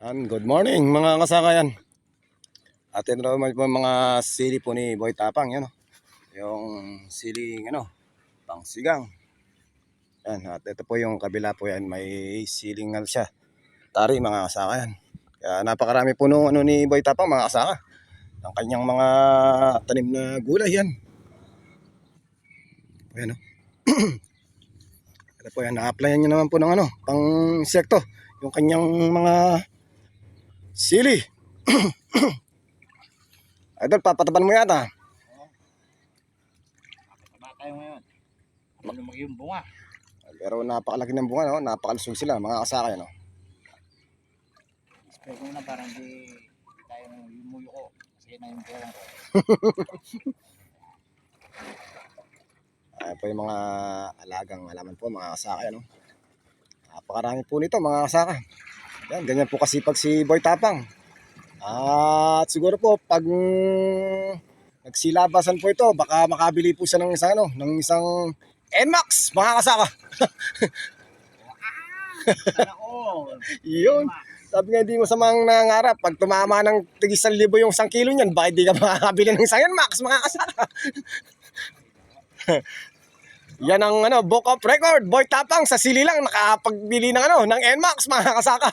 Good morning mga kasakayan. Atin naman po mga sili po ni Boy Tapang, yan o. Yung siling pangsigang. Yan, at ito po yung kabila po yan, may siling siya. Tari mga kasakayan. Kaya napakarami po nung ni Boy Tapang mga kasaka. Ang kanyang mga tanim na gulay yan. Ayan o. Ito po yan, na-applyan niya naman po ng pang insekto. Yung kanyang mga sili. Idol, papataban mo yata. Papataba tayo ngayon. Lumaki yung bunga. Pero napakalaki ng bunga, no? Napakalusog sila, mga kasaka, no? Spray ko na para hindi tayo yumuyo ko. Kasi na yung pera ko. Ayan po yung mga alagang alaman po, mga kasaka, no? Napakarami po nito, mga kasaka. Yan, ganyan po kasipag si Boy Tapang. At siguro po, pag nagsilabasan po ito, baka makabili po siya ng isang, ng isang NMAX, mga kasaka. Oo. Yun. Sabi nga, hindi mo samang nangarap. Pag tumama ng tig 1,000 yung 1 kilo niyan, bakit di ka makakabili ng isang NMAX, mga kasaka? Yan ang book of record. Boy Tapang sa sili lang nakapagbili ng ng NMAX, mga kasaka.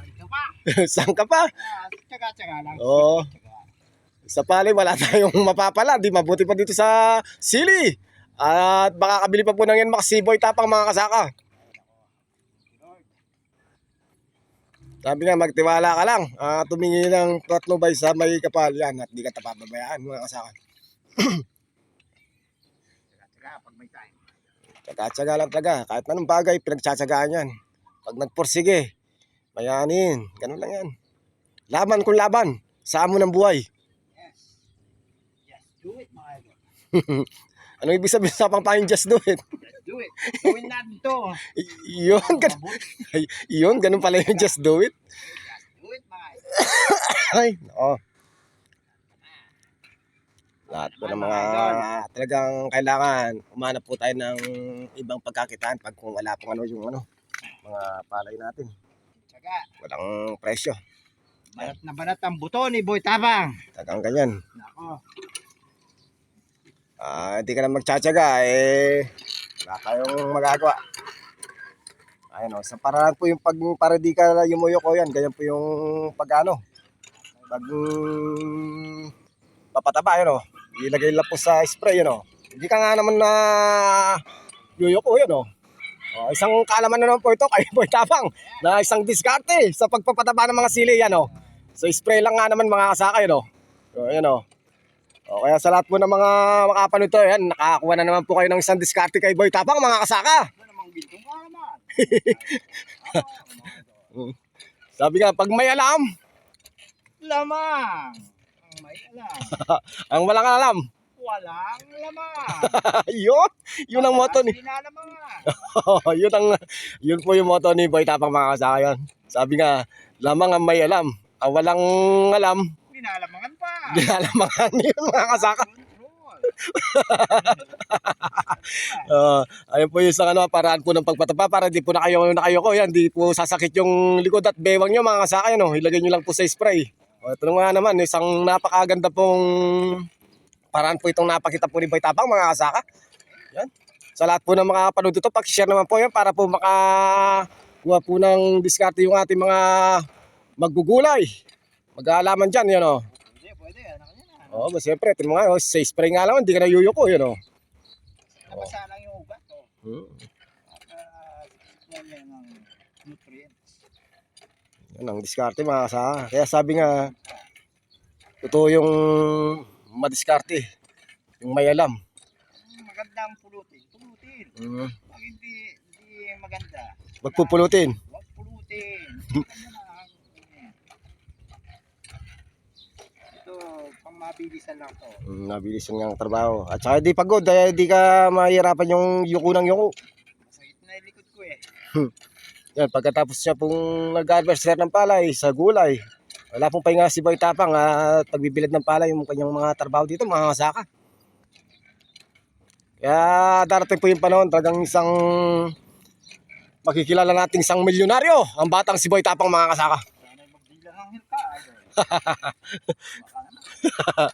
Ito pa. Saan ka pa? Tsaga-tsaga lang. Oo. Sa pali, wala tayong mapapala. Di mabuti pa dito sa sili. At baka kabili pa po ng NMAX si Boy Tapang, mga kasaka. Sabi nga, magtiwala ka lang. Tumingi ng tatlo bay sa may kapal yan at di ka tapababayaan, mga kasaka. Tsaga-tsaga pag may time. Tsaga-tsaga lang talaga. Kahit anong bagay, pinagtsatsagaan yan. Pag nagporsige, mayanin. Ganun lang yan. Laban kung laban. Sa amo ng buhay. Yes. Just do it, mga idol. Anong ibig sabihin sa pangpahin, just do it? Just do it. Gawin natin to. Yun, yun, ganun pala yung just do it. Just do it, mga idol. Ay, oo. Lahat po ng mga talagang kailangan umanap po tayo ng ibang pagkakitaan pag kung wala pong yung mga palay natin. Tsaga. Walang presyo. Banat na banat ang buto ni Boy Tapang. Tagang ganyan. Nako. Hindi ka na magtsatsaga, wala tayong magagawa. Ayun o, sa paraan po yung para di ka yumuyo ko yan, ganyan po yung pag papataba, yun o. Ilagay lang po sa spray, yun o. Hindi ka nga naman na yuyoko, yun o. Isang kaalaman na naman po ito kay Boy Tapang na isang diskarte sa pagpapataba ng mga sili, yan o. So spray lang nga naman, mga kasaka, yun o. So, yun o. Kaya sa lahat po ng mga makapanood ito, yan, nakakuha na naman po kayo ng isang diskarte kay Boy Tapang, mga kasaka. Ano namang bintong ka naman? Sabi nga, pag may alam, Lamang. Ang may alam. ang walang alam. Walang lamang. yun ang motto ni. Yun po yung motto ni Boy Tapang, mga kasaka yan. Sabi nga, lamang ang may alam. Ang walang alam, Pinalamangan pa. dinalamangan yun, mga kasaka. Ayun po yung paraan po ng pagpataba para di po na kayo ko yan, di po sasakit yung likod at bewang nyo, mga kasaka, no? Ilagay nyo lang po sa spray. Ito nga naman, isang napakaganda pong paraan po itong napakita po ni Boy Tapang, mga kasaka. Yan. Sa lahat po ng mga kapanood ito, pakishare naman po yan para po makakuha po ng diskarte yung ating mga maggugulay. Mag-aalaman dyan, yan o. Pwede. Anak niya na. Oo, siyempre, ito mga sa spray nga lang, hindi ka na yuyuko, yan o. Nabasa lang yung ugat. Yan ang nutrients. Yan ang diskarte, mga kasaka. Kaya sabi nga, totoo yung madiskarte, yung may alam. Magandang pulutin. Pag hindi maganda, Wag pupulutin. huwag pulutin. Ito, pang mabilisan lang to. Nabilis yung trabaho. At saka di pagod, dahil di ka mahirapan yung yuko ng yuko. Masakit na yung likod ko eh. Yan, pagkatapos niya pong nag-harvester ng palay sa gulay, wala pong pahinga si Boy Tapang at pagbibilad ng palay yung kanyang mga trabaho dito, mga kasaka. Kaya darating po yung panahon, talagang isang makikilala nating isang milyonaryo, ang batang si Boy Tapang mga kasaka. Sana magbilang ang hilka. Baka naman.